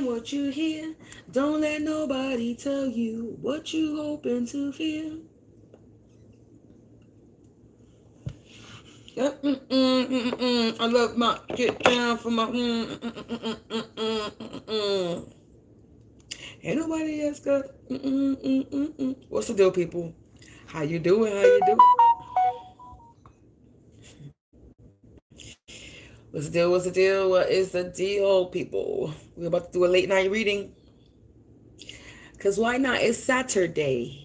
and what you hear. Don't let nobody tell you what you hoping to feel. Yep. I love my get down for my. Ain't nobody else good. What's the deal, people? How you doing? How you doing? What's the deal? What's the deal? What is the deal, people? We're about to do a late night reading. Because why not? It's Saturday.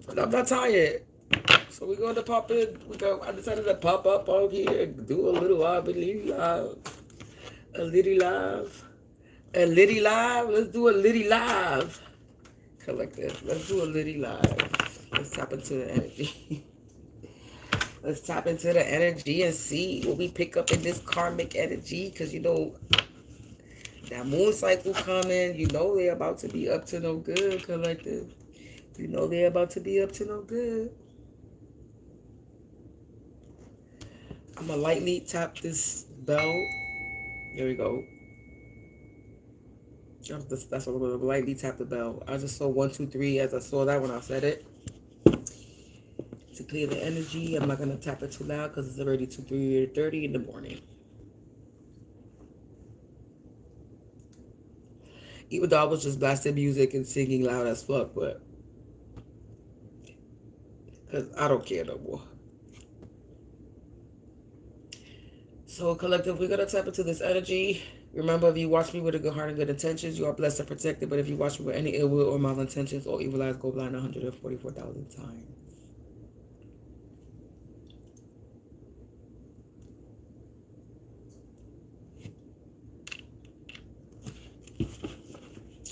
And I'm not tired. So we're going to pop in. I decided to pop up out here and do a little live. A little live. Let's do a little live. Collective. Let's do a little live. Let's tap into the energy. Let's tap into the energy and see what we pick up in this karmic energy. Because, you know, that moon cycle coming. You know they're about to be up to no good, collective. You know they're about to be up to no good. I'm going to lightly tap this bell. There we go. That's what I'm going to lightly tap the bell. I just saw 1, 2, 3 as I saw that when I said it. To clear the energy, I'm not going to tap it too loud because it's already 3:30 in the morning. Even though I was just blasting music and singing loud as fuck, but because I don't care no more. So, collective, we're going to tap into this energy. Remember, if you watch me with a good heart and good intentions, you are blessed and protected. But if you watch me with any ill will or malintentions or evil eyes, go blind 144,000 times.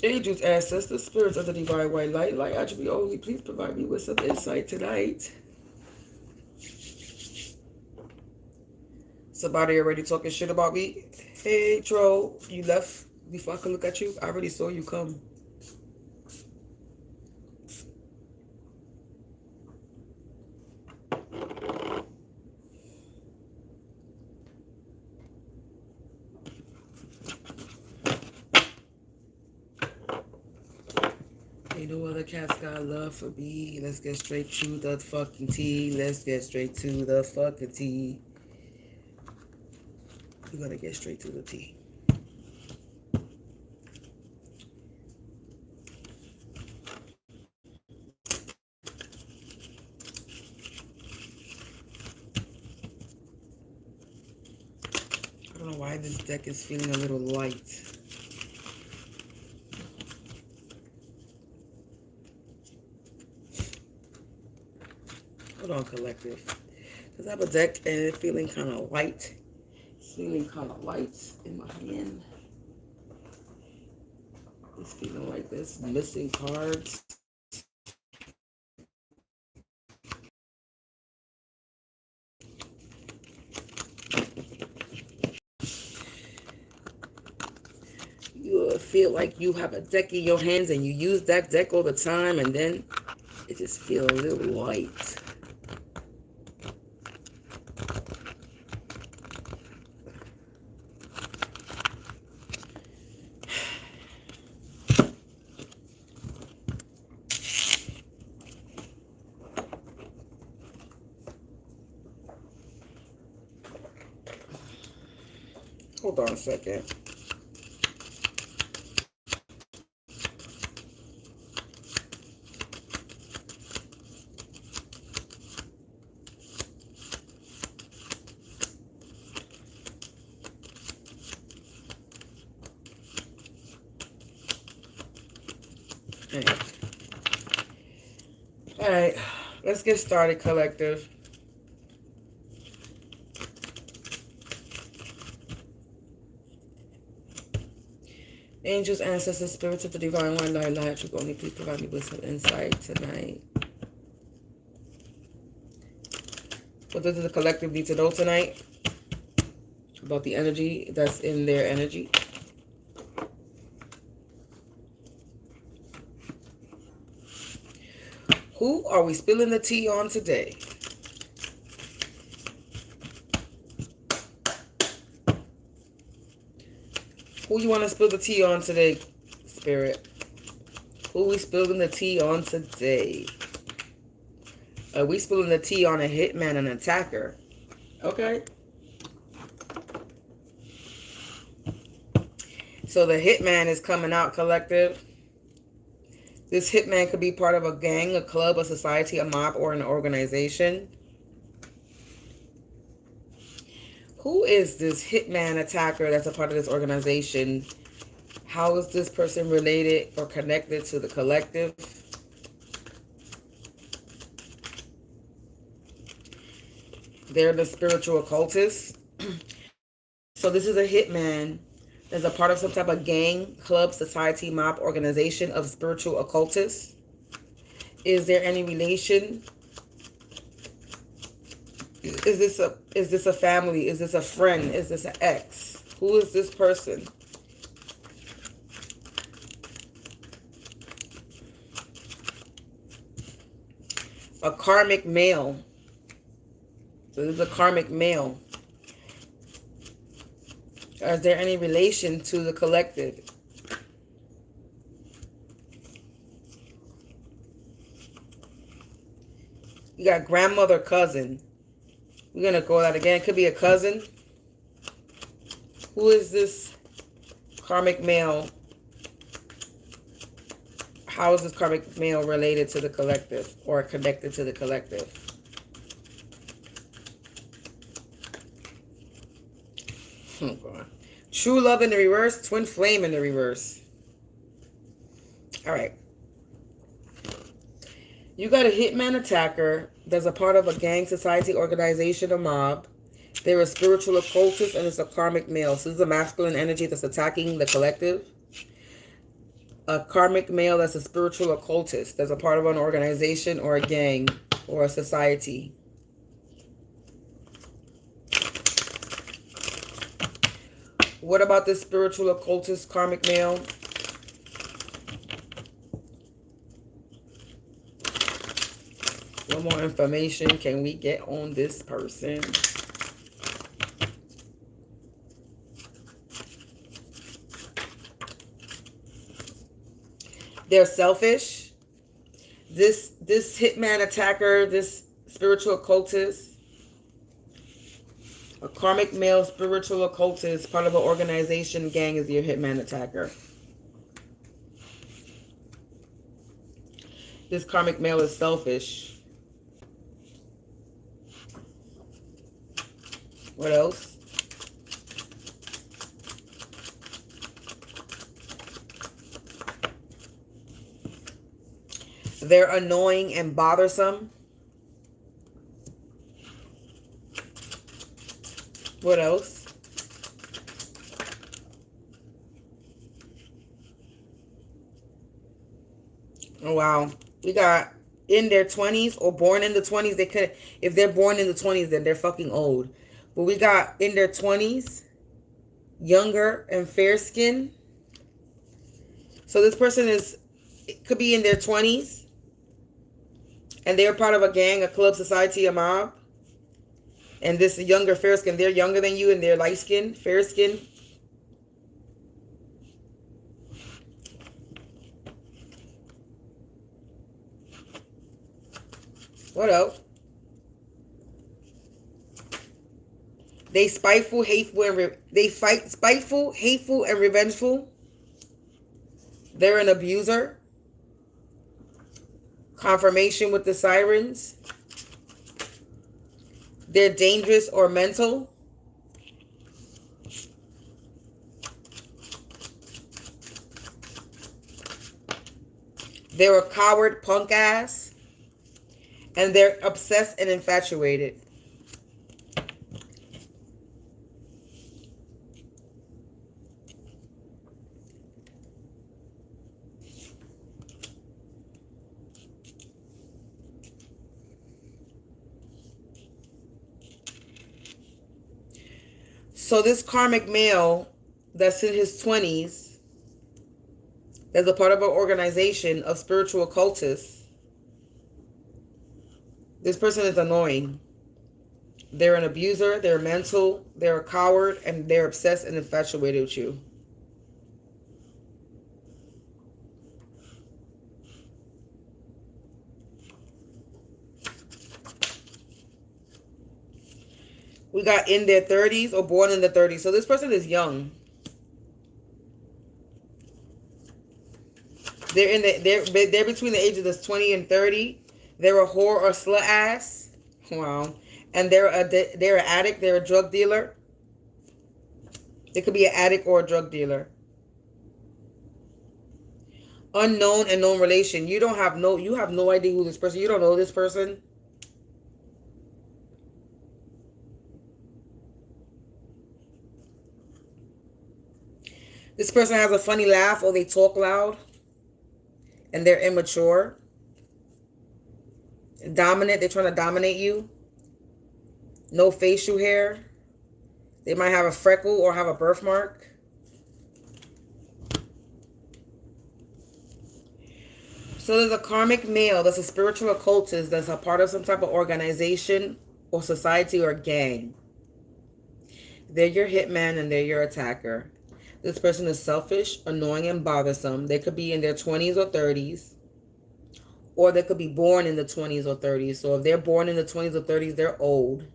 Angels, ancestors, spirits of the divine white light, light attribute only, please provide me with some insight tonight. Somebody already talking shit about me. Hey, troll, you left before I could look at you? I already saw you come. Ain't no other cats got love for me. Let's get straight to the fucking tea. Let's get straight to the fucking tea. We're gonna get straight to the tea. I don't know why this deck is feeling a little light. Hold on, collective. Because I have a deck and it's feeling kind of light. It's feeling kind of light in my hand. It's feeling like this. Missing cards. You feel like you have a deck in your hands and you use that deck all the time, and then it just feels a little light. Hold on a second. All right, let's get started, collective. Angels, ancestors, spirits of the divine one, light, light, you only please provide me with some insight tonight. What does the collective need to know tonight about the energy that's in their energy? Who are we spilling the tea on today? Who you want to spill the tea on today, Spirit? Who we spilling the tea on today? Are we spilling the tea on a hitman and attacker? Okay. So the hitman is coming out, collective. This hitman could be part of a gang, a club, a society, a mob, or an organization. Who is this hitman attacker that's a part of this organization? How is this person related or connected to the collective? They're the spiritual occultist. So this is a hitman that's a part of some type of gang, club, society, mob, organization of spiritual occultists. Is there any relation? Is this a family? Is this a friend? Is this an ex? Who is this person? A karmic male. So this is a karmic male. Is there any relation to the collective? You got grandmother, cousin. We're going to go that again. It could be a cousin. Who is this karmic male? How is this karmic male related to the collective or connected to the collective? Oh God. True love in the reverse, twin flame in the reverse. All right. You got a hitman attacker that's a part of a gang, society, organization, or mob. They're a spiritual occultist and it's a karmic male. So this is a masculine energy that's attacking the collective. A karmic male that's a spiritual occultist that's a part of an organization or a gang or a society. What about this spiritual occultist karmic male? What more information can we get on this person? They're selfish. This hitman attacker, this spiritual occultist, a karmic male spiritual occultist, part of an organization, gang, is your hitman attacker. This karmic male is selfish. What else? They're annoying and bothersome. What else? Oh, wow. We got in their 20s or born in the 20s. They could, if they're born in the 20s, then they're fucking old. But we got in their 20s, younger and fair skin. So this person could be in their 20s. And they're part of a gang, a club, society, a mob. And this younger, fair skin, they're younger than you and they're light skin, fair skin. What else? They spiteful, hateful, and spiteful, hateful, and revengeful. They're an abuser. Confirmation with the sirens. They're dangerous or mental. They're a coward, punk ass. And they're obsessed and infatuated. So this karmic male that's in his 20s, that's a part of an organization of spiritual occultists, this person is annoying. They're an abuser, they're mental, they're a coward, and they're obsessed and infatuated with you. We got in their 30s or born in the 30s. So this person is young. They're between the ages of 20 and 30. They're a whore or slut ass. Wow. And they're an addict. They're a drug dealer. They could be an addict or a drug dealer. Unknown and known relation. You have no idea who this person. You don't know this person. This person has a funny laugh or they talk loud. And they're immature. Dominant. They're trying to dominate you. No facial hair. They might have a freckle or have a birthmark. So there's a karmic male that's a spiritual occultist that's a part of some type of organization or society or gang. They're your hitman and they're your attacker. This person is selfish, annoying, and bothersome. They could be in their 20s or 30s. Or they could be born in the 20s or 30s. So if they're born in the 20s or 30s, they're old.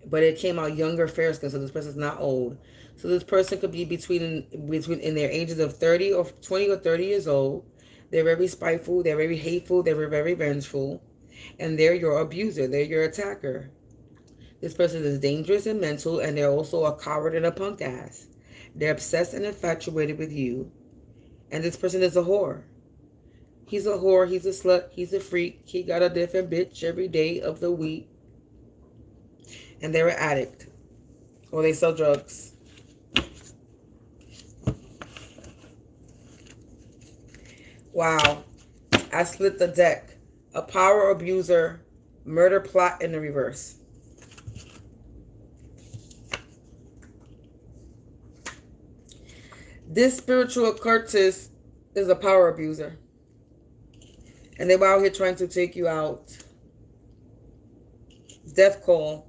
But it came out younger, fair skin, so this person's not old. So this person could be between in their ages of 30 or 20 or 30 years old. They're very spiteful, they're very hateful, they're very vengeful. And they're your abuser, they're your attacker. This person is dangerous and mental, and they're also a coward and a punk ass. They're obsessed and infatuated with you. And this person is a whore. He's a whore, he's a slut, he's a freak. He got a different bitch every day of the week. And they're an addict. Or they sell drugs. Wow. I split the deck. A power abuser, murder plot in the reverse. This spiritual occultist is a power abuser. And they're out here trying to take you out. Death call.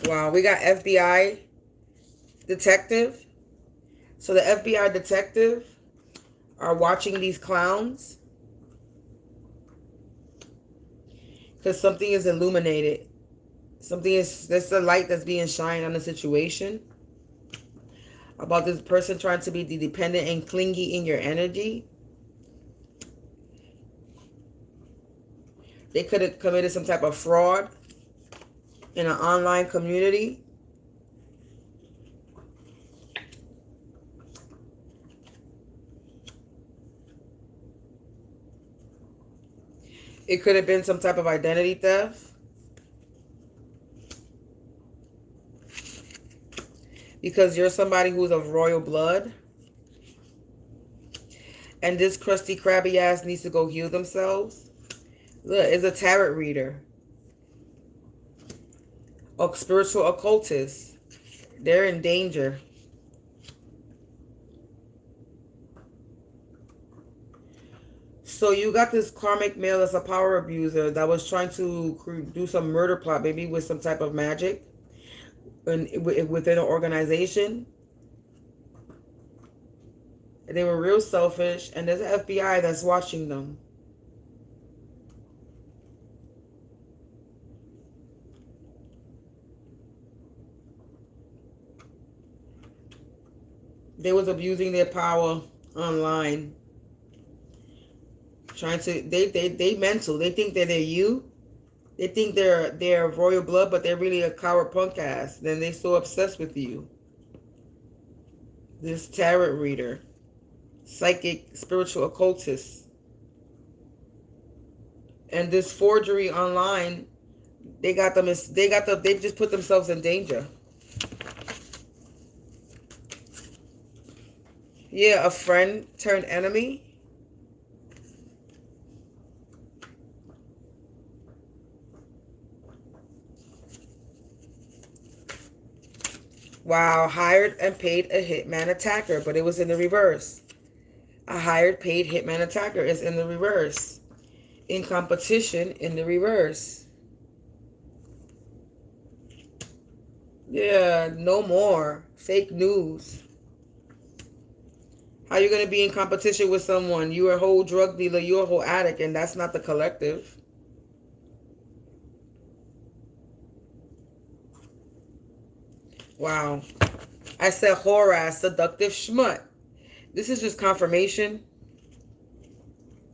Wow, we got FBI detective. So the FBI detective are watching these clowns because something is illuminated. There's a light that's being shined on the situation about this person trying to be dependent and clingy in your energy. They could have committed some type of fraud in an online community. It could have been some type of identity theft. Because you're somebody who's of royal blood. And this crusty, crabby ass needs to go heal themselves. Look, it's a tarot reader. A spiritual occultist. They're in danger. So you got this karmic male that's a power abuser that was trying to do some murder plot, maybe with some type of magic within an organization. And they were real selfish, and there's an FBI that's watching them. They was abusing their power online. Trying to, they mental. They think that they're you. They think they're royal blood, but they're really a coward punk ass. Then they so obsessed with you. This tarot reader, psychic, spiritual occultist, and this forgery online, they just put themselves in danger. Yeah, a friend turned enemy. Wow, hired and paid a hitman attacker, but it was in the reverse. A hired, paid hitman attacker is in the reverse. In competition, in the reverse. Yeah, no more. Fake news. How you going to be in competition with someone? You're a whole drug dealer. You're a whole addict. And that's not the collective. Wow. I said whore seductive schmut. This is just confirmation.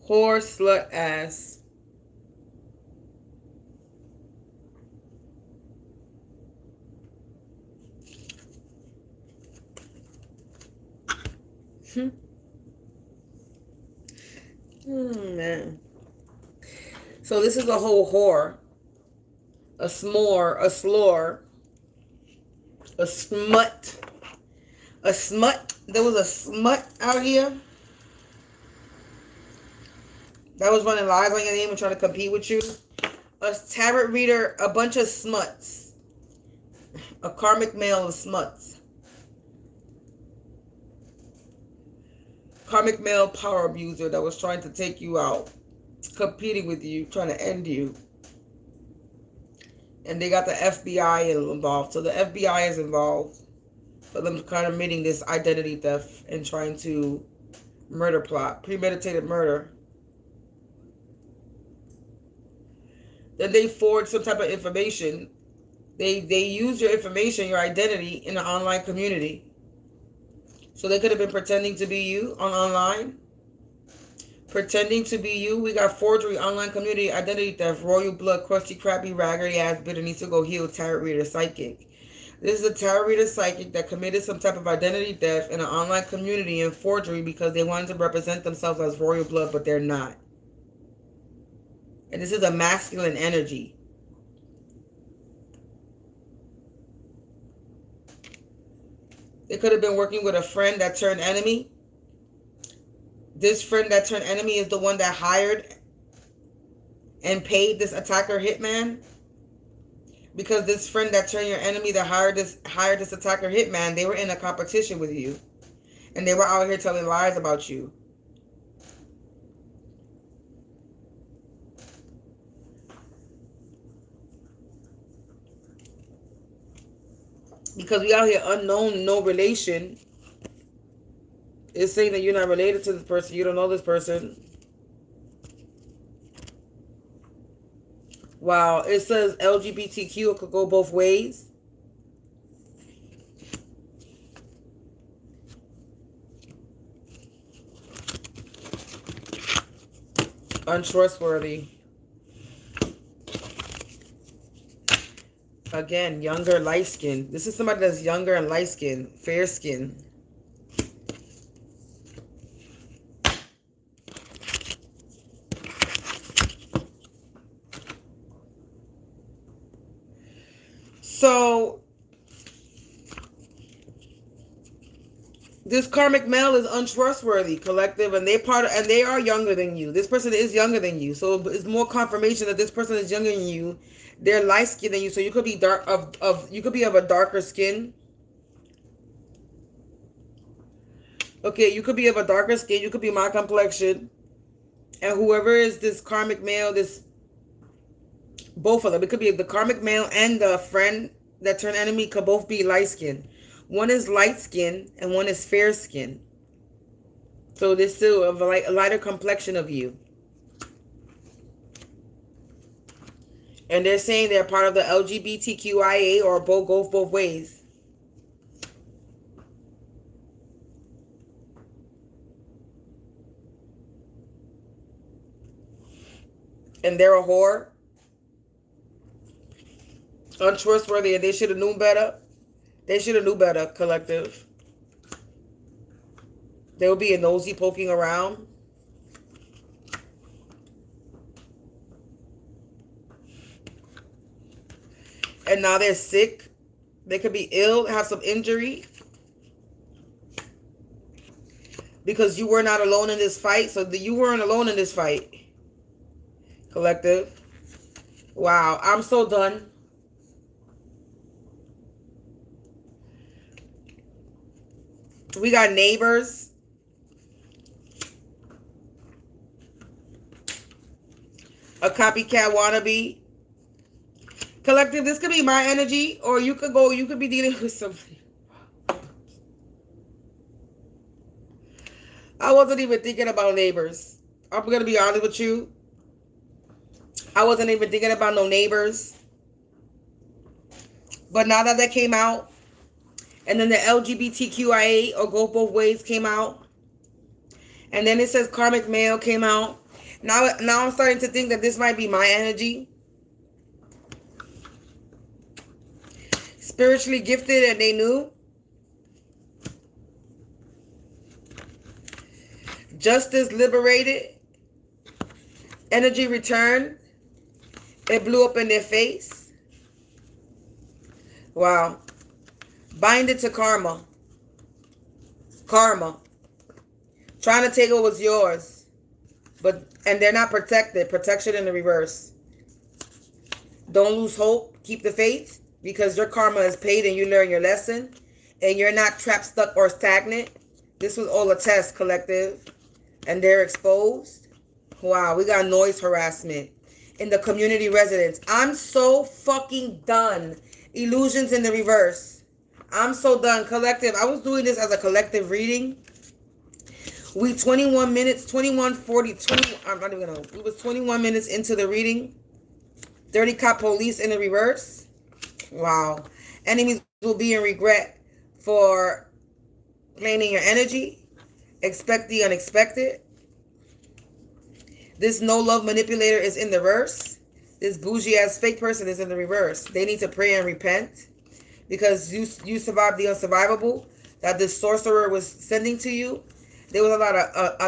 Whore, slut, ass. Man. So this is a whole whore. A s'more, a slore, a smut. A smut. There was a smut out here that was running lies on your name and trying to compete with you. A tarot reader, a bunch of smuts. A karmic male of smuts. Karmic male power abuser that was trying to take you out. Competing with you, trying to end you. And they got the FBI involved. So the FBI is involved for them kind of committing this identity theft and trying to murder plot. Premeditated murder. Then they forge some type of information. They use your information, your identity in an online community. So they could have been pretending to be you on online. Pretending to be you. We got forgery, online community, identity theft, royal blood, crusty, crappy, raggedy ass, bitter, needs to go heal, tarot reader, psychic. This is a tarot reader psychic that committed some type of identity theft in an online community and forgery because they wanted to represent themselves as royal blood, but they're not. And this is a masculine energy. They could have been working with a friend that turned enemy. This friend that turned enemy is the one that hired and paid this attacker hitman. Because this friend that turned your enemy that hired this attacker hitman, they were in a competition with you. And they were out here telling lies about you. Because we out here unknown, no relation. It's saying that you're not related to this person. You don't know this person. Wow. It says LGBTQ. It could go both ways. Untrustworthy. Again, younger, light skin. This is somebody that's younger and light skin, fair skin. So this karmic male is untrustworthy, collective, and they are younger than you. This person is younger than you, so it's more confirmation that this person is younger than you. They're light skinned than you, so you could be you could be of a darker skin. Okay, you could be of a darker skin. You could be my complexion, and whoever is this karmic male, both of them. It could be the karmic male and the friend that turned enemy could both be light skinned. One is light skin and one is fair skin. So there's still a lighter complexion of you. And they're saying they're part of the LGBTQIA or go both ways. And they're a whore. Untrustworthy, and they should have known better. They should have knew better, collective. They would be a nosy poking around. And now they're sick. They could be ill, have some injury. Because you were not alone in this fight. So you weren't alone in this fight. Collective. Wow, I'm so done. We got neighbors. A copycat wannabe. Collective, this could be my energy, or you could be dealing with something. I wasn't even thinking about neighbors. I'm going to be honest with you. I wasn't even thinking about no neighbors. But now that came out, and then the LGBTQIA or go both ways came out, and then it says karmic male came out. Now I'm starting to think that this might be my energy. Spiritually gifted and they knew. Justice liberated. Energy returned. It blew up in their face. Wow. Bind it to karma. Karma. Trying to take what was yours. And they're not protected. Protection in the reverse. Don't lose hope. Keep the faith. Because your karma is paid and you learn your lesson. And you're not trapped, stuck, or stagnant. This was all a test, collective. And they're exposed. Wow, we got noise harassment in the community residence. I'm so fucking done. Illusions in the reverse. I'm so done. Collective, I was doing this as a collective reading. We 21 minutes, 21:40, 20, I'm not even gonna, it was 21 minutes into the reading. 30 cop police in the reverse. Wow. Enemies will be in regret for claiming your energy. Expect the unexpected. This no love manipulator is in the reverse. This bougie ass fake person is in the reverse. They need to pray and repent because you survived the unsurvivable that this sorcerer was sending to you. There was a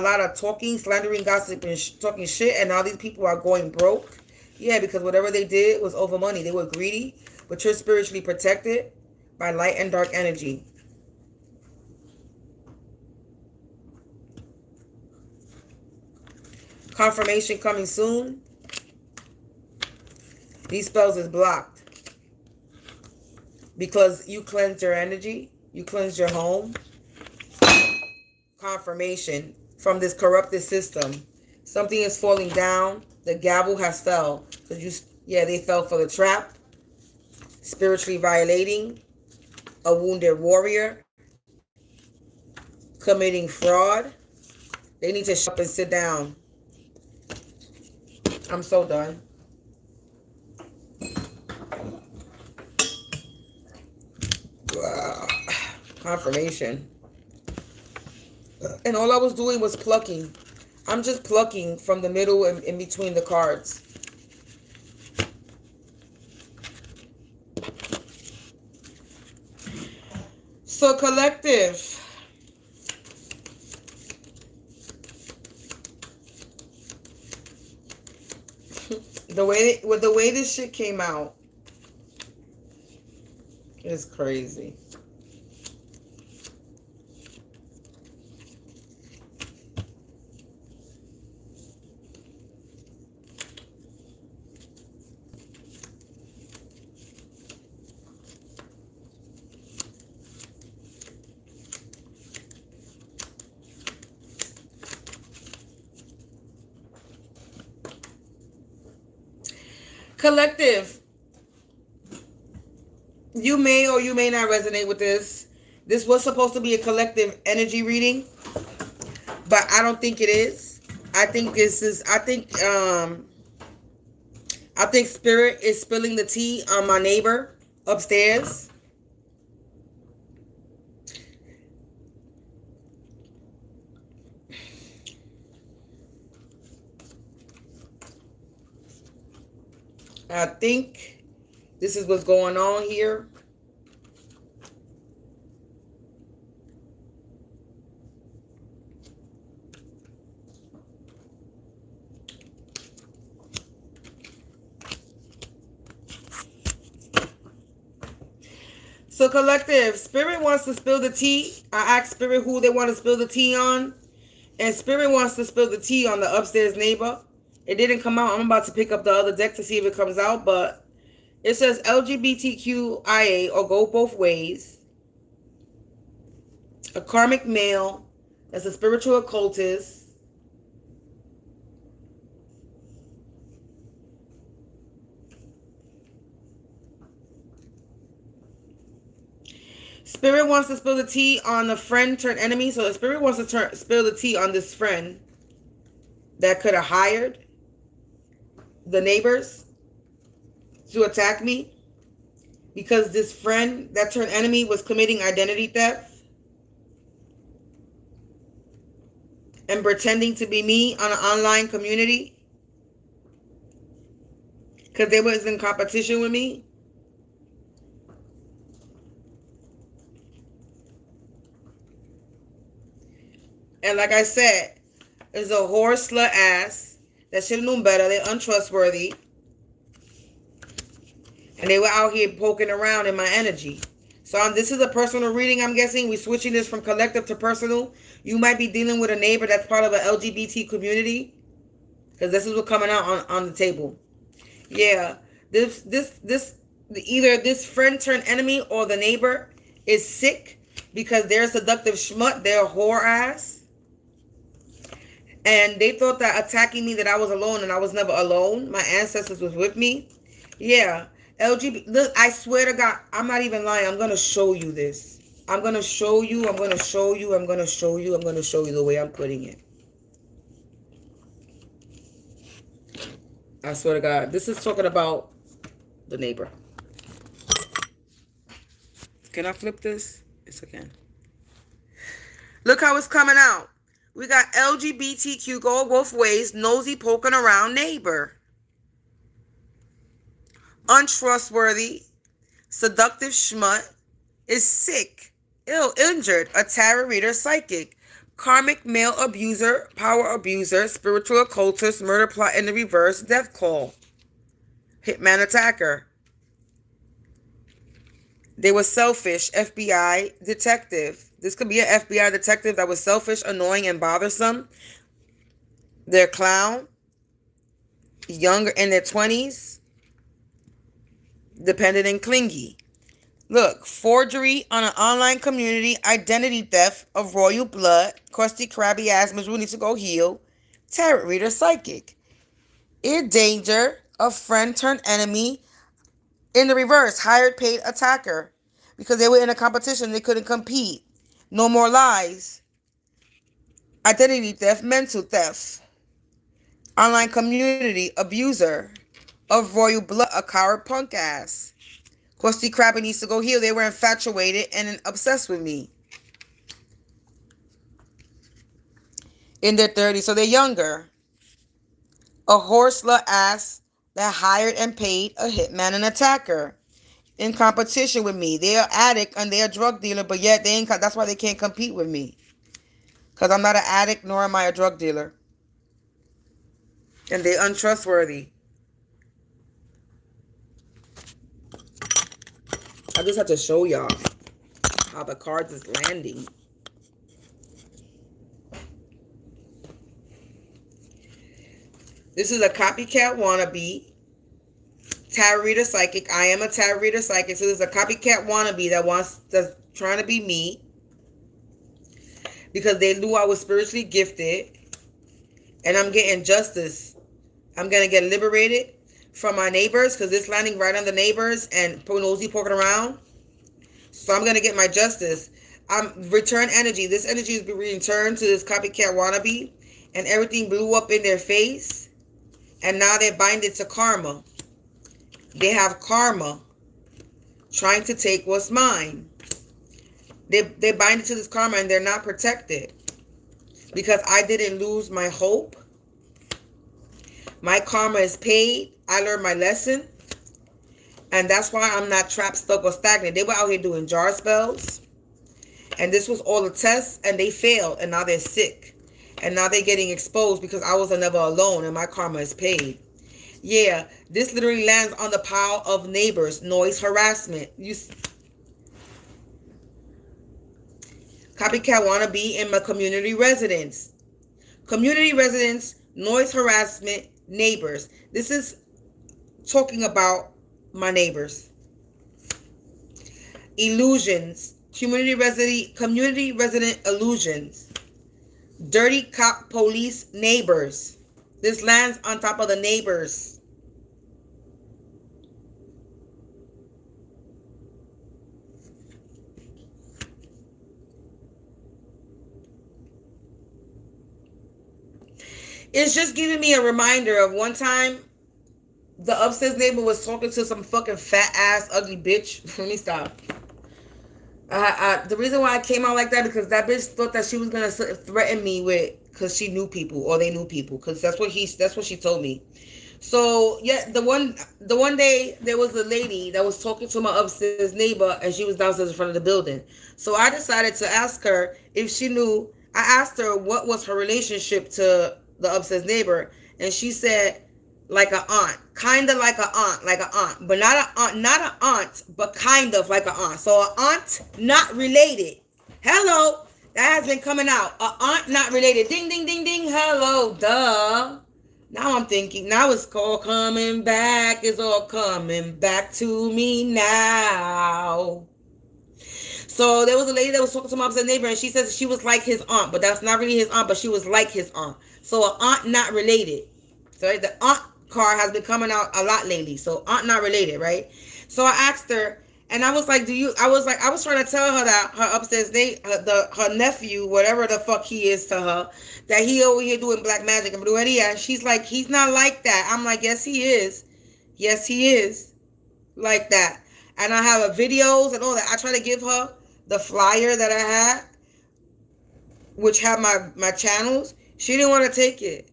lot of talking, slandering, gossip, and talking shit, and now these people are going broke. Yeah, because whatever they did was over money. They were greedy, but you're spiritually protected by light and dark energy. Confirmation coming soon. These spells is blocked because you cleansed your energy. You cleansed your home. Confirmation from this corrupted system. Something is falling down. The gavel has fell. They fell for the trap. Spiritually violating. A wounded warrior. Committing fraud. They need to shut up and sit down. I'm so done. Wow. Confirmation. And all I was doing was plucking. I'm just plucking from the middle and in between the cards. So collective. The way this shit came out is crazy. Collective, you may or you may not resonate with this. This was supposed to be a collective energy reading, but I don't think it is. I think spirit is spilling the tea on my neighbor upstairs. I think this is what's going on here. So collective, spirit wants to spill the tea. I asked spirit who they want to spill the tea on. And spirit wants to spill the tea on the upstairs neighbor. It didn't come out. I'm about to pick up the other deck to see if it comes out. But it says LGBTQIA or go both ways. A karmic male. That's a spiritual occultist. Spirit wants to spill the tea on the friend turned enemy. So the spirit wants to spill the tea on this friend that could have hired the neighbors to attack me, because this friend that turned enemy was committing identity theft and pretending to be me on an online community because they was in competition with me. And like I said, there's a whore slut ass that should have known better. They're untrustworthy. And they were out here poking around in my energy. So this is a personal reading, I'm guessing. We're switching this from collective to personal. You might be dealing with a neighbor that's part of an LGBT community, because this is what's coming out on the table. Yeah. Either this friend turned enemy or the neighbor is sick because they're a seductive schmut. They're a whore ass. And they thought that attacking me, that I was alone, and I was never alone. My ancestors was with me. Yeah. LGBT, look, I swear to God, I'm not even lying. I'm going to show you this. I'm going to show you, I'm going to show you, I'm going to show you, I'm going to show you the way I'm putting it. I swear to God, this is talking about the neighbor. Can I flip this? Yes, I can. Look how it's coming out. We got LGBTQ go both ways, nosy poking around neighbor. Untrustworthy, seductive schmut, is sick, ill, injured, a tarot reader, psychic, karmic male abuser, power abuser, spiritual occultist, murder plot in the reverse, death call, hitman attacker. They were selfish, FBI detective. This could be an FBI detective that was selfish, annoying, and bothersome. They're clown, younger, in their 20s. Dependent and clingy. Look, forgery on an online community, identity theft of royal blood, crusty, crabby ass, Misery needs to go heal, tarot reader, psychic. In danger, a friend turned enemy. In the reverse, hired paid attacker. Because they were in a competition, they couldn't compete. No more lies. Identity theft, mental theft. Online community, abuser of royal blood, a coward punk ass. Krusty Krabby needs to go heal. They were infatuated and obsessed with me. In their 30s, so they're younger. A horsler ass that hired and paid a hitman and attacker. In competition with me. They're an addict and they're a drug dealer, but yet they ain't. That's why they can't compete with me. Because I'm not an addict, nor am I a drug dealer. And they're untrustworthy. I just have to show y'all how the cards is landing. This is a copycat wannabe. Tarot reader psychic. I am a tarot reader psychic. So there's a copycat wannabe that's trying to be me. Because they knew I was spiritually gifted. And I'm getting justice. I'm going to get liberated from my neighbors, because it's landing right on the neighbors and nosy poking around. So I'm going to get my justice. Return energy. This energy is being returned to this copycat wannabe, and everything blew up in their face. And now they're binded to karma. They have karma trying to take what's mine. They're binded to this karma and they're not protected. Because I didn't lose my hope. My karma is paid. I learned my lesson. And that's why I'm not trapped, stuck, or stagnant. They were out here doing jar spells. And this was all a test. And they failed. And now they're sick. And now they're getting exposed because I was never alone. And my karma is paid. Yeah. This literally lands on the pile of neighbors. Noise harassment. Copycat wannabe in my community residence. Community residence, noise harassment, neighbors. This is talking about my neighbors. Illusions. Community resident illusions. Dirty cop police neighbors. This lands on top of the neighbors. it's just giving me a reminder of one time the upstairs neighbor was talking to some fucking fat ass ugly bitch. Let me stop. The reason why I came out like that because that bitch thought that she was gonna threaten me with, because she knew people or they knew people, because that's what she told me. So yeah, the one day there was a lady that was talking to my upstairs neighbor and she was downstairs in front of the building. So I decided to ask her if she knew. I asked her what was her relationship to the upstairs neighbor, and she said like an aunt, kind of like an aunt, but not an aunt, but kind of like an aunt. So an aunt not related. Hello, that has been coming out. An aunt not related. Ding ding ding ding. Hello, duh. Now I'm thinking, now it's all coming back. It's all coming back to me now. So there was a lady that was talking to my upstairs neighbor, and she says she was like his aunt, but that's not really his aunt, but she was like his aunt. So an aunt not related. So the aunt card has been coming out a lot lately. So aunt not related, right? So I asked her, and I was like, I was trying to tell her that her upstairs her nephew, whatever the fuck he is to her, that he over here doing black magic and brujeria. And she's like, he's not like that. I'm like, yes, he is. Yes, he is like that. And I have videos and all that. I try to give her the flyer that I had, which had my channels. She didn't want to take it.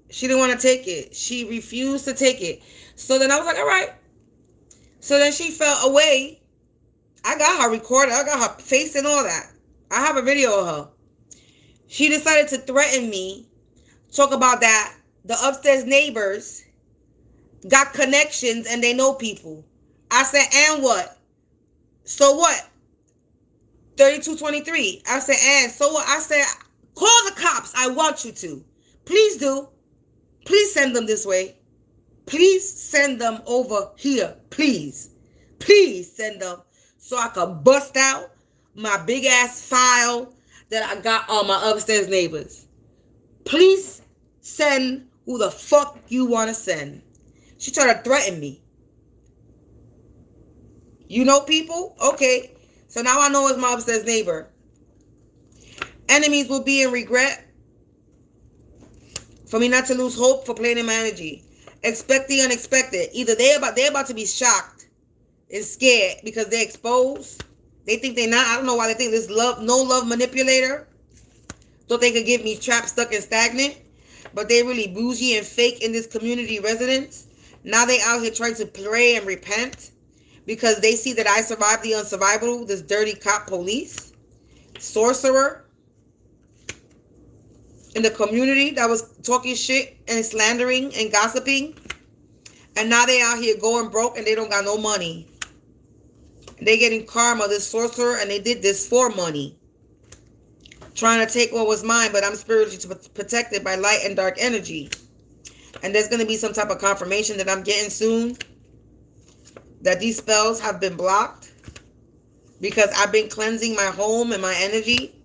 She didn't want to take it. She refused to take it. So then I was like, all right. So then she fell away. I got her recorded. I got her face and all that. I have a video of her. She decided to threaten me. Talk about that. The upstairs neighbors got connections and they know people. I said, and what? So what? 3223. I said, and so what? I said, call the cops. I want you to. Please do. Please send them this way. Please send them over here. Please. Please send them so I can bust out my big ass file that I got on my upstairs neighbors. Please send who the fuck you want to send. She tried to threaten me. You know people? Okay. So now I know it's my upstairs neighbor. Enemies will be in regret for me not to lose hope for playing in my energy. Expect the unexpected. Either they're about to be shocked and scared because they're exposed. They think they're not. I don't know why they think this no love manipulator thought they could give me trapped, stuck, and stagnant. But they really bougie and fake in this community residence. Now they out here trying to pray and repent because they see that I survived the unsurvivable, this dirty cop police, sorcerer in the community that was talking shit and slandering and gossiping. And now they out here going broke and they don't got no money. They getting karma, this sorcerer, and they did this for money. Trying to take what was mine, but I'm spiritually protected by light and dark energy. And there's going to be some type of confirmation that I'm getting soon that these spells have been blocked because I've been cleansing my home and my energy.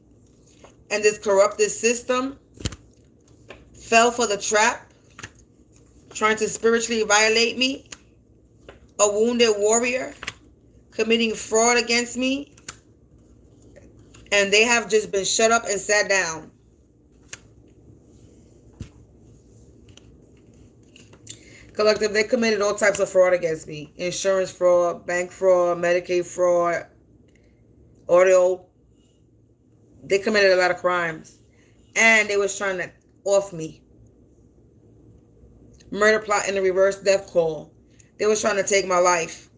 And this corrupted system fell for the trap, trying to spiritually violate me. A wounded warrior committing fraud against me. And they have just been shut up and sat down. Collective, they committed all types of fraud against me. Insurance fraud, bank fraud, Medicaid fraud, audio. They committed a lot of crimes. And they was trying to off me. Murder plot and a reverse death call. They was trying to take my life.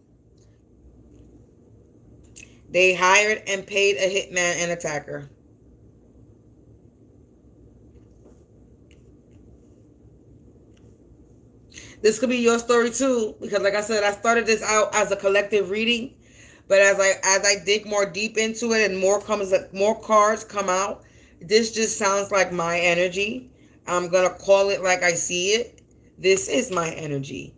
They hired and paid a hitman and attacker. This could be your story too, because like I said, I started this out as a collective reading, but as I dig more deep into it and more cards come out, this just sounds like my energy. I'm gonna call it like I see it. This is my energy.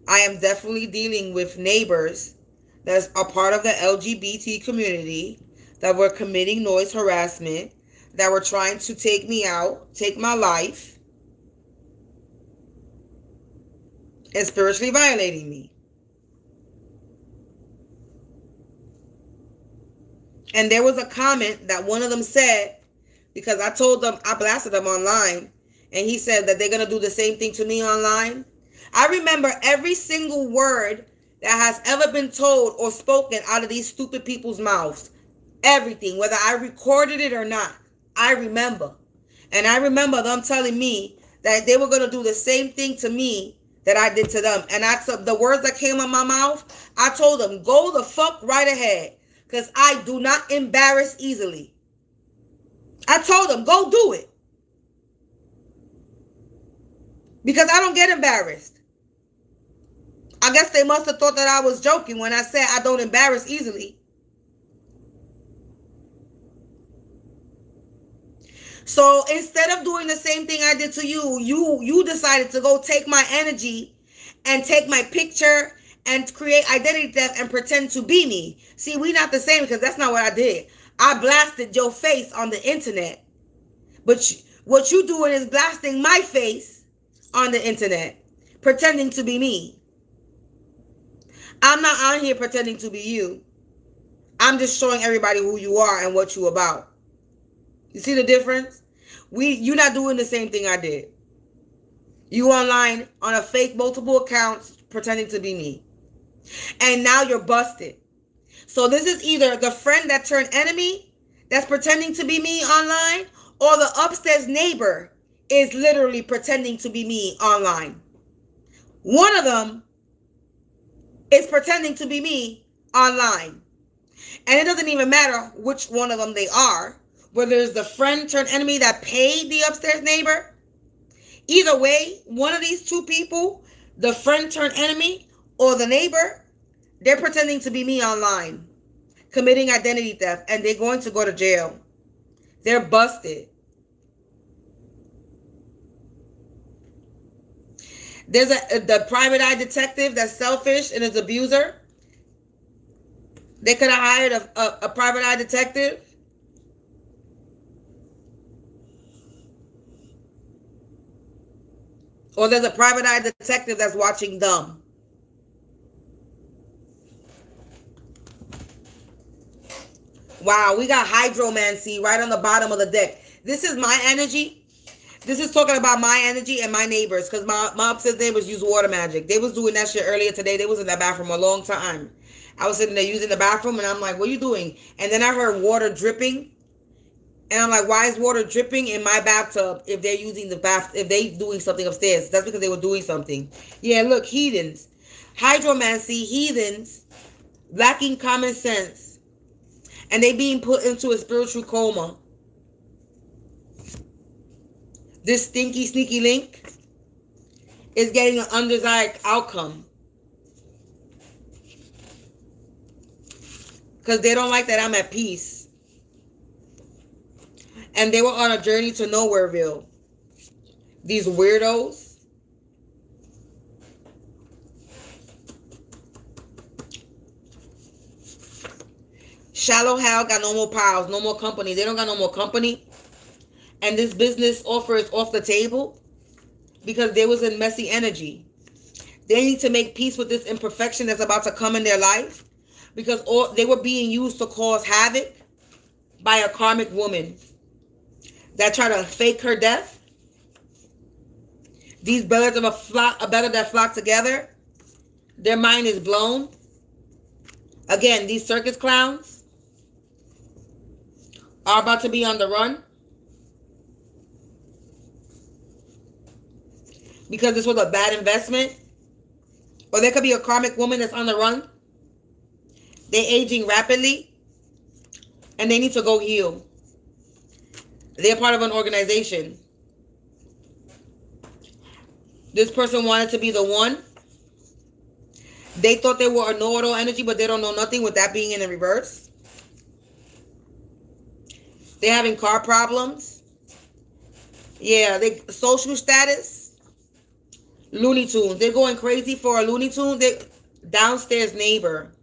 I am definitely dealing with neighbors that's a part of the LGBT community that were committing noise harassment, that were trying to take me out, take my life, and spiritually violating me. And there was a comment that one of them said, because I told them, I blasted them online, and he said that they're going to do the same thing to me online. I remember every single word that has ever been told or spoken out of these stupid people's mouths. Everything, whether I recorded it or not, I remember. And I remember them telling me that they were going to do the same thing to me that I did to them. And the words that came out my mouth, I told them, go the fuck right ahead. Because I do not embarrass easily. I told them, go do it. Because I don't get embarrassed. I guess they must have thought that I was joking when I said I don't embarrass easily. So instead of doing the same thing I did to you, you decided to go take my energy and take my picture and create identity theft and pretend to be me. See, we not the same because that's not what I did. I blasted your face on the internet. But what you doing is blasting my face on the internet, pretending to be me. I'm not out here pretending to be you. I'm just showing everybody who you are and what you about. You see the difference? You're not doing the same thing I did. You online on a fake multiple accounts pretending to be me. And now you're busted. So this is either the friend that turned enemy that's pretending to be me online, or the upstairs neighbor is literally pretending to be me online. One of them is pretending to be me online. And it doesn't even matter which one of them they are. Whether it's the friend turned enemy that paid the upstairs neighbor. Either way, one of these two people, the friend turned enemy or the neighbor, they're pretending to be me online, committing identity theft, and they're going to go to jail. They're busted. There's the private eye detective that's selfish and is abuser. They could have hired a private eye detective. Or there's a private eye detective that's watching them. Wow, we got hydromancy right on the bottom of the deck. This is my energy. This is talking about my energy and my neighbors. Because my upstairs neighbors use water magic. They was doing that shit earlier today. They was in that bathroom a long time. I was sitting there using the bathroom and I'm like, what are you doing? And then I heard water dripping. And I'm like, why is water dripping in my bathtub if they're using the bath, if they doing something upstairs? That's because they were doing something. Yeah, look, heathens. Hydromancy, heathens, lacking common sense. And they being put into a spiritual coma. This stinky, sneaky link is getting an undesired outcome. Because they don't like that I'm at peace. And they were on a journey to Nowhereville. These weirdos. Shallow Hal got no more pals, no more company. They don't got no more company. And this business offer is off the table because they was in messy energy. They need to make peace with this imperfection that's about to come in their life because they were being used to cause havoc by a karmic woman that try to fake her death. These birds of a feather that flock together, their mind is blown. Again, these circus clowns are about to be on the run because this was a bad investment. Or there could be a karmic woman that's on the run. They're aging rapidly and they need to go heal. They're part of an organization. This person wanted to be the one. They thought they were a know-it-all energy, but they don't know nothing with that being in the reverse. They're having car problems. Yeah, social status. Looney Tunes. They're going crazy for a Looney Tune. Downstairs neighbor.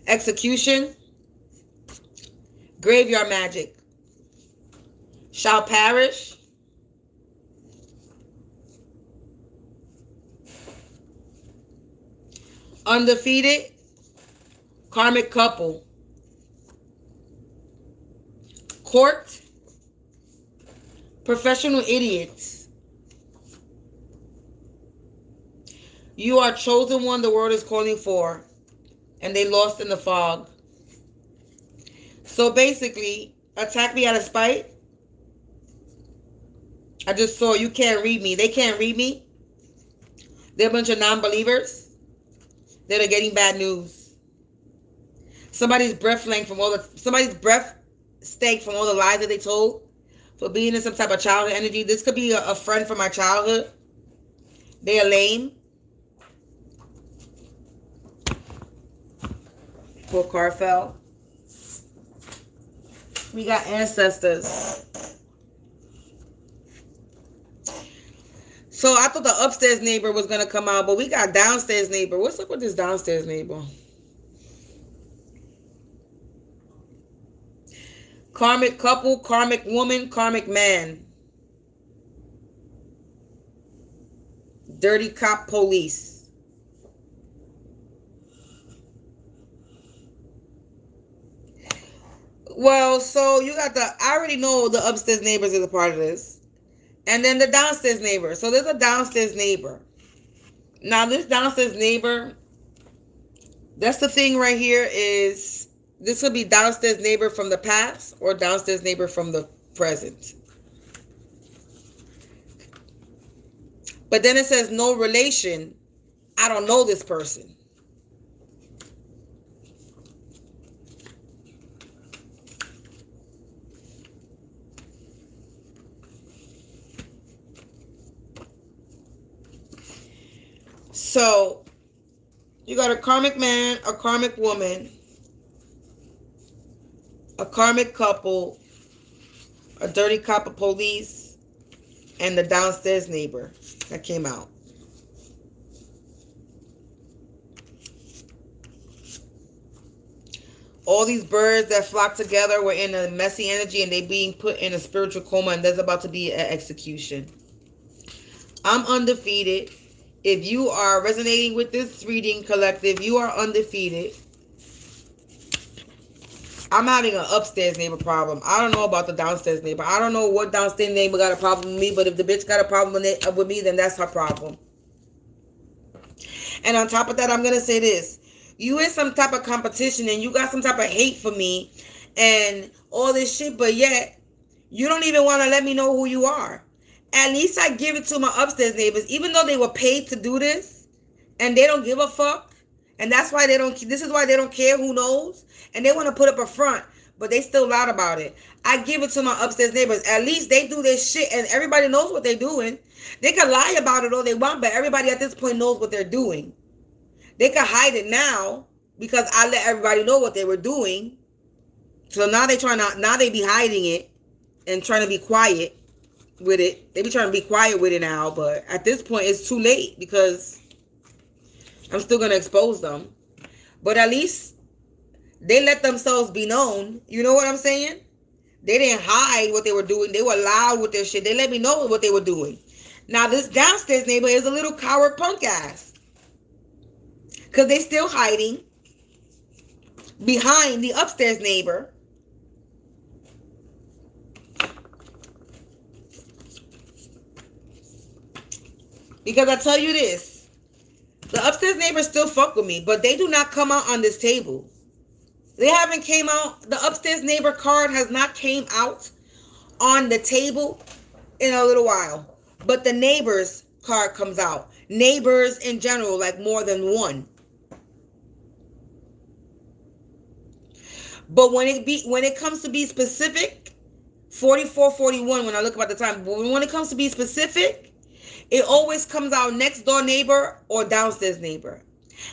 Execution. Graveyard magic. Shall perish. Undefeated. Karmic couple. Court. Professional idiots. You are chosen one the world is calling for. And they lost in the fog. So basically, attack me out of spite. I just saw you can't read me. They can't read me. They're a bunch of non-believers that are getting bad news. Somebody's breath stank from all the lies that they told for being in some type of childhood energy. This could be a friend from my childhood. They are lame. Poor car fell. We got ancestors. So I thought the upstairs neighbor was going to come out, but we got downstairs neighbor. What's up with this downstairs neighbor? Karmic couple, karmic woman, karmic man. Dirty cop police. Well, so you got I already know the upstairs neighbors is a part of this. And then the downstairs neighbor. So there's a downstairs neighbor. Now this downstairs neighbor, that's the thing right here is, this will be downstairs neighbor from the past or downstairs neighbor from the present. But then it says no relation. I don't know this person. So, you got a karmic man, a karmic woman, a karmic couple, a dirty cop of police, and the downstairs neighbor that came out. All these birds that flock together were in a messy energy and they being put in a spiritual coma, and there's about to be an execution. I'm undefeated. If you are resonating with this reading collective, you are undefeated. I'm having an upstairs neighbor problem. I don't know about the downstairs neighbor. I don't know what downstairs neighbor got a problem with me, but if the bitch got a problem with me, then that's her problem. And on top of that, I'm going to say this. You in some type of competition and you got some type of hate for me and all this shit, but yet you don't even want to let me know who you are. At least I give it to my upstairs neighbors, even though they were paid to do this and they don't give a fuck. And that's why this is why they don't care who knows. And they want to put up a front, but they still loud about it. I give it to my upstairs neighbors. At least they do their shit and everybody knows what they're doing. They can lie about it all they want, but everybody at this point knows what they're doing. They can hide it now because I let everybody know what they were doing. So now they be hiding it and trying to be quiet with it. They be trying to be quiet with it now, but at this point it's too late because I'm still going to expose them. But at least they let themselves be known. You know what I'm saying? They didn't hide what they were doing. They were loud with their shit. They let me know what they were doing. Now this downstairs neighbor is a little coward punk ass. Because they still hiding behind the upstairs neighbor. Because I tell you this, the upstairs neighbors still fuck with me, but they do not come out on this table. They haven't came out. The upstairs neighbor card has not came out on the table in a little while. But the neighbors card comes out. Neighbors in general, like more than one. But when it comes to be specific, 4441, when I look about the time, but when it comes to be specific, it always comes out next door neighbor or downstairs neighbor.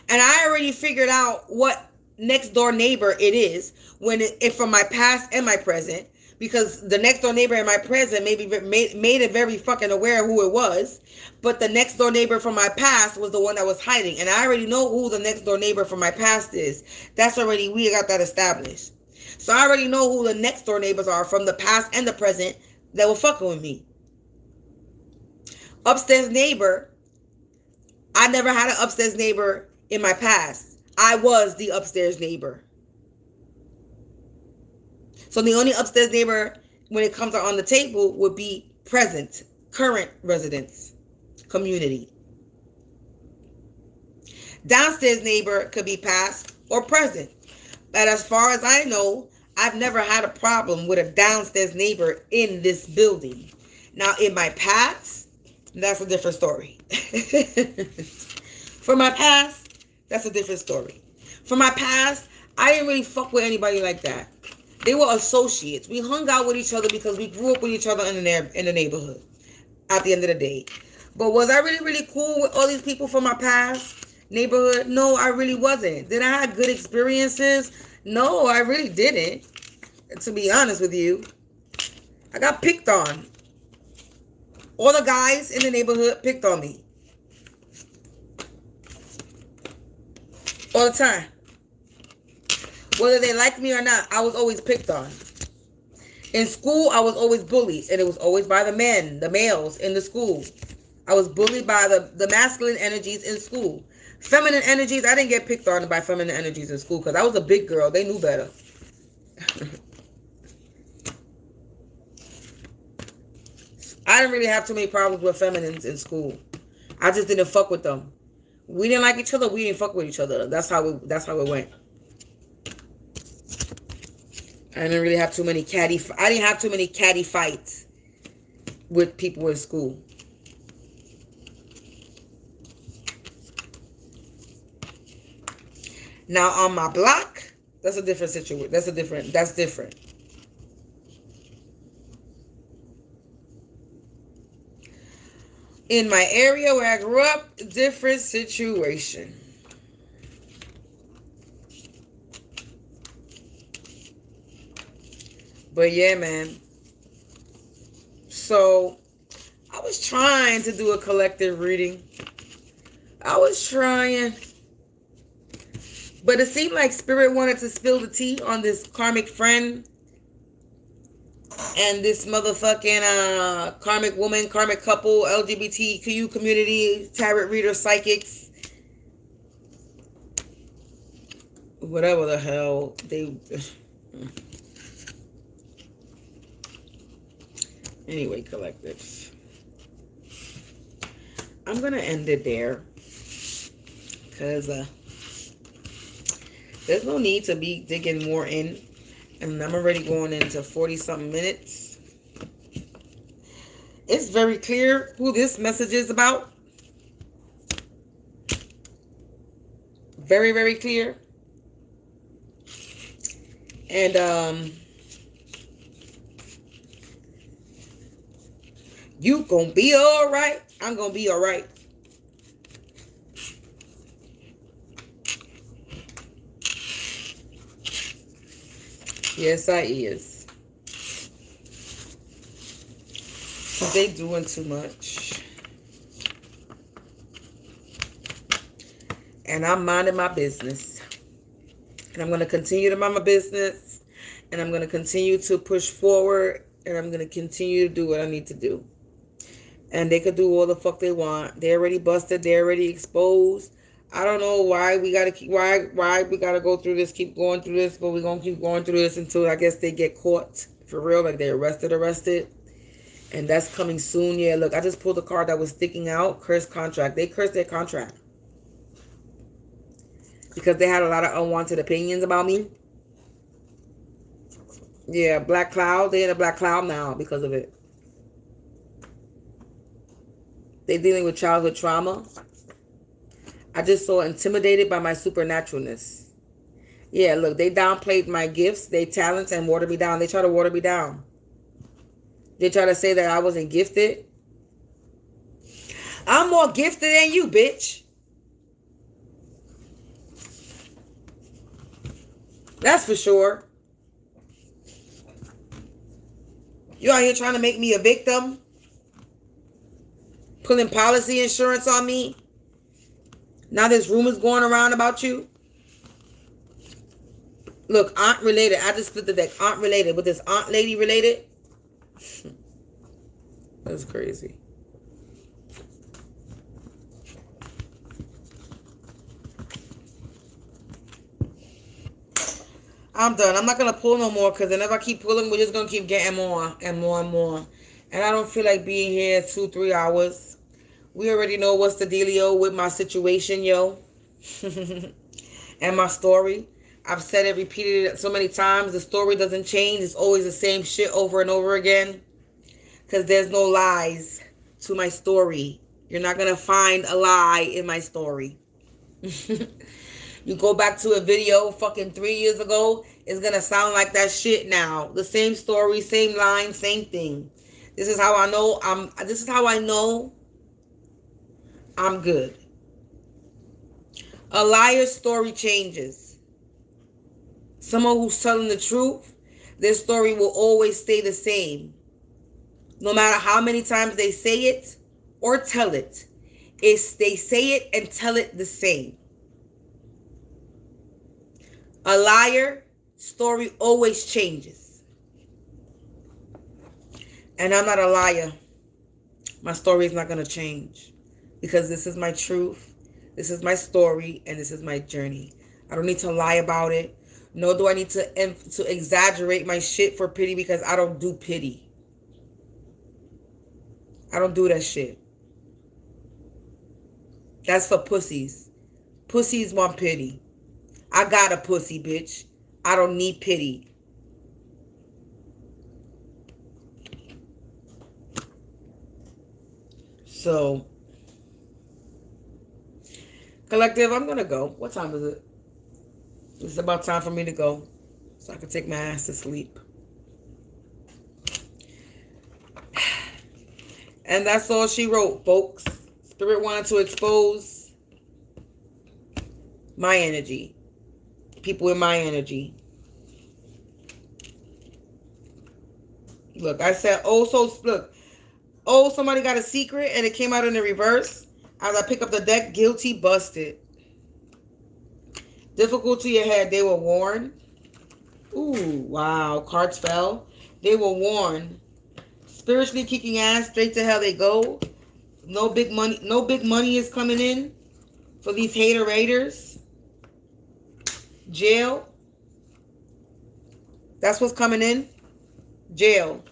And I already figured out what next door neighbor it is if from my past and my present, because the next door neighbor in my present made it very fucking aware of who it was, but the next door neighbor from my past was the one that was hiding, and I already know who the next door neighbor from my past is. We got that established. So I already know who the next door neighbors are from the past and the present that were fucking with me. Upstairs neighbor, I never had an upstairs neighbor in my past. I was the upstairs neighbor. So the only upstairs neighbor when it comes on the table would be present, current residence, community. Downstairs neighbor could be past or present. But as far as I know, I've never had a problem with a downstairs neighbor in this building. Now, in my past, that's a different story. For my past, that's a different story. For my past, I didn't really fuck with anybody like that. They were associates. We hung out with each other because we grew up with each other in the neighborhood at the end of the day. But was I really, really cool with all these people from my past neighborhood? No, I really wasn't. Did I have good experiences? No, I really didn't. To be honest with you, I got picked on. All the guys in the neighborhood picked on me. All the time. Whether they liked me or not, I was always picked on. In school, I was always bullied. And it was always by the men, the males in the school. I was bullied by the masculine energies in school. Feminine energies, I didn't get picked on by feminine energies in school because I was a big girl. They knew better. I didn't really have too many problems with feminines in school. I just didn't fuck with them. We didn't like each other. We didn't fuck with each other. That's how it went. I didn't really have too many catty fights with people in school. Now on my block, that's a different situation. That's different. In my area where I grew up, different situation. But yeah, man. So I was trying to do a collective reading. I was trying. But it seemed like Spirit wanted to spill the tea on this karmic friend and this motherfucking karmic woman, karmic couple, LGBTQ community, tarot reader, psychics, whatever the hell they... Anyway, collective. I'm going to end it there because there's no need to be digging more in. And I'm already going into 40-something minutes. It's very clear who this message is about. Very, very clear. And, you gonna be all right. I'm gonna be all right. Yes, I is. They doing too much. And I'm minding my business. And I'm going to continue to mind my business. And I'm going to continue to push forward. And I'm going to continue to do what I need to do. And they could do all the fuck they want. They're already busted. They're already exposed. I don't know why we gotta keep why we gotta go through this, keep going through this, but we're gonna keep going through this until I guess they get caught for real, like they're arrested. And that's coming soon. Yeah, look, I just pulled a card that was sticking out. Cursed contract. They cursed their contract. Because they had a lot of unwanted opinions about me. Yeah, black cloud. They're in a black cloud now because of it. They're dealing with childhood trauma. I just saw intimidated by my supernaturalness. Yeah, look, they downplayed my gifts, their talents, and watered me down. They try to water me down. They try to say that I wasn't gifted. I'm more gifted than you, bitch. That's for sure. You out here trying to make me a victim? Pulling policy insurance on me? Now there's rumors going around about you. Look, aunt related. I just split the deck. Aunt related. With this aunt lady related. That's crazy. I'm done. I'm not going to pull no more because then if I keep pulling, we're just going to keep getting more and more and more. And I don't feel like being here 2-3 hours. We already know what's the dealio with my situation, yo. And my story. I've said it, repeated it so many times. The story doesn't change. It's always the same shit over and over again. Because there's no lies to my story. You're not going to find a lie in my story. You go back to a video fucking 3 years ago, it's going to sound like that shit now. The same story, same line, same thing. This is how I know I'm good. A liar's story changes. Someone who's telling the truth, their story will always stay the same. No matter how many times they say it or tell it, they say it and tell it the same. A liar story always changes. And I'm not a liar. My story is not going to change. Because this is my truth. This is my story. And this is my journey. I don't need to lie about it. Nor do I need to exaggerate my shit for pity, because I don't do pity. I don't do that shit. That's for pussies. Pussies want pity. I got a pussy, bitch. I don't need pity. So, collective, I'm going to go. What time is it? It's about time for me to go, so I can take my ass to sleep. And that's all she wrote, folks. Spirit wanted to expose my energy. People in my energy. Look, I said, somebody got a secret, and it came out in the reverse. As I pick up the deck, guilty, busted. Difficulty ahead, they were warned. Ooh, wow, cards fell. They were warned. Spiritually kicking ass, straight to hell they go. No big money is coming in for these hater raiders. Jail. That's what's coming in. Jail.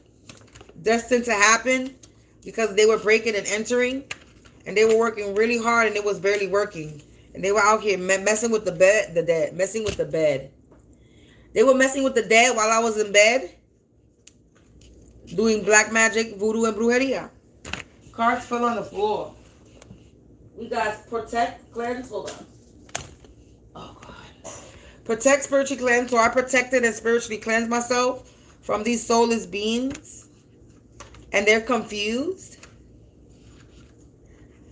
Destined to happen because they were breaking and entering, and they were working really hard, and it was barely working. And they were out here messing with the dead, messing with the bed. They were messing with the dead while I was in bed, doing black magic, voodoo, and brujeria. Cards fell on the floor. We got protect, cleanse, hold on. Oh, God. Protect, spiritually cleanse. So I protected and spiritually cleansed myself from these soulless beings. And they're confused.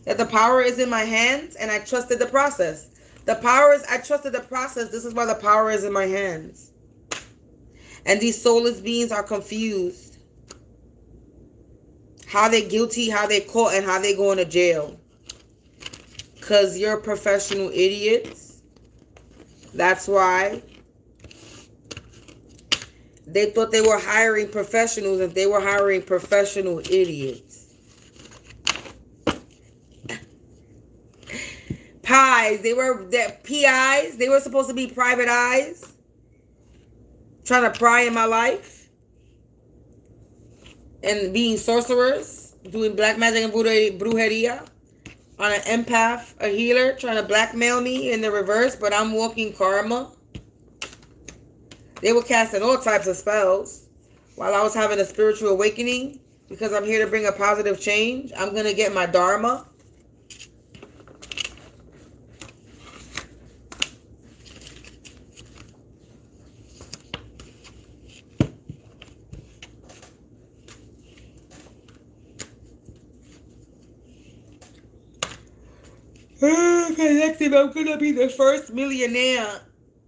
That the power is in my hands, and I trusted the process. I trusted the process. This is why the power is in my hands. And these soulless beings are confused. How they guilty, how they caught, and how they going to jail. Because you're professional idiots. That's why. They thought they were hiring professionals, and they were hiring professional idiots. Pies. They were PIs. They were supposed to be private eyes. Trying to pry in my life. And being sorcerers. Doing black magic and brujeria. On an empath, a healer. Trying to blackmail me in the reverse. But I'm walking karma. They were casting all types of spells. While I was having a spiritual awakening. Because I'm here to bring a positive change. I'm going to get my dharma. Collective, I'm gonna be the first millionaire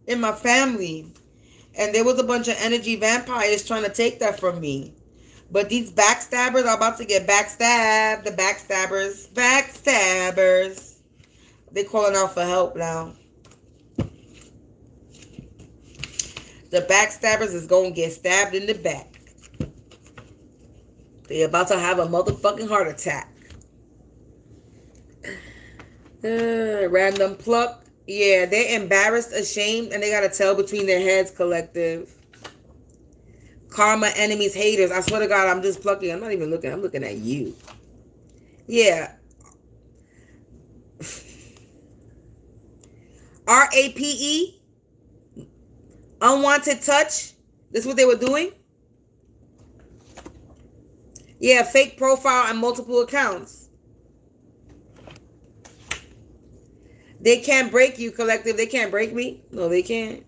in my family. And there was a bunch of energy vampires trying to take that from me. But these backstabbers are about to get backstabbed. The backstabbers. They're calling out for help now. The backstabbers is gonna get stabbed in the back. They're about to have a motherfucking heart attack. Random pluck. Yeah, they're embarrassed, ashamed, and they got a tail between their heads, collective. Karma, enemies, haters. I swear to God, I'm just plucking. I'm not even looking. I'm looking at you. Yeah. RAPE. Unwanted touch. This is what they were doing? Yeah, fake profile and multiple accounts. They can't break you, collective. They can't break me. No, they can't.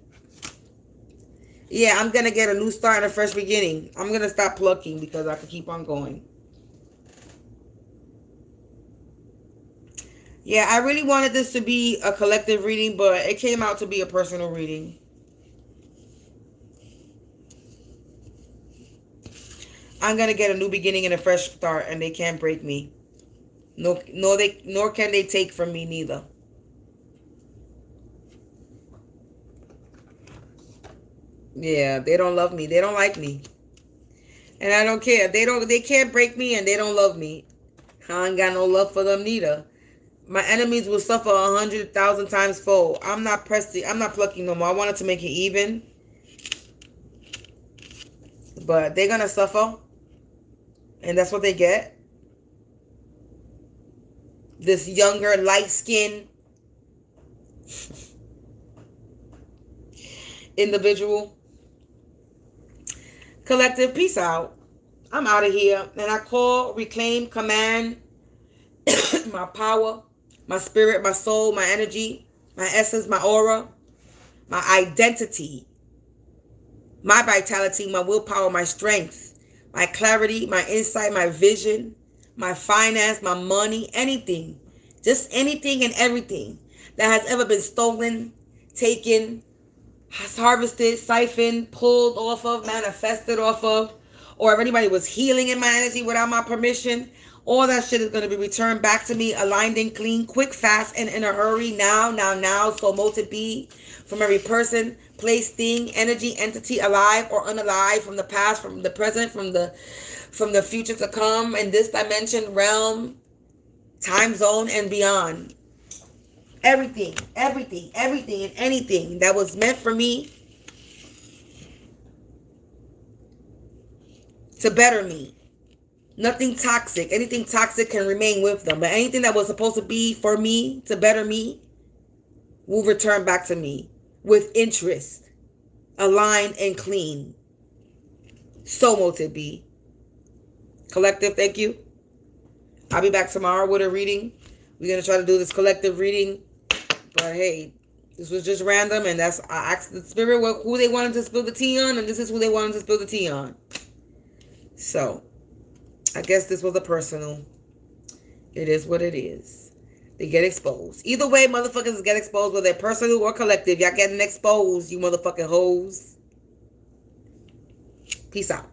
Yeah, I'm going to get a new start and a fresh beginning. I'm going to stop plucking because I can keep on going. Yeah, I really wanted this to be a collective reading, but it came out to be a personal reading. I'm going to get a new beginning and a fresh start, and they can't break me. Nor can they take from me neither. Yeah, they don't love me. They don't like me. And I don't care. They can't break me and they don't love me. I ain't got no love for them neither. My enemies will suffer 100,000 times fold. I'm not plucking no more. I wanted to make it even. But they're gonna suffer. And that's what they get. This younger, light skin individual. Collective, peace out. I'm out of here. And I call, reclaim, command my power, my spirit, my soul, my energy, my essence, my aura, my identity, my vitality, my willpower, my strength, my clarity, my insight, my vision, my finance, my money, anything. Just anything and everything that has ever been stolen, taken, has harvested, siphoned, pulled off of, manifested off of, or if anybody was healing in my energy without my permission, all that shit is going to be returned back to me, aligned and clean, quick, fast, and in a hurry, now, so mote it be, from every person, place, thing, energy, entity, alive or unalive, from the past, from the present, from the future to come, in this dimension, realm, time zone, and beyond. Everything, and anything that was meant for me to better me. Nothing toxic. Anything toxic can remain with them. But anything that was supposed to be for me, to better me, will return back to me with interest, aligned and clean. So mote it be. Collective, thank you. I'll be back tomorrow with a reading. We're going to try to do this collective reading. But hey, this was just random. And I asked the spirit who they wanted to spill the tea on. And this is who they wanted to spill the tea on. So, I guess this was a personal. It is what it is. They get exposed. Either way, motherfuckers get exposed, whether they're personal or collective. Y'all getting exposed, you motherfucking hoes. Peace out.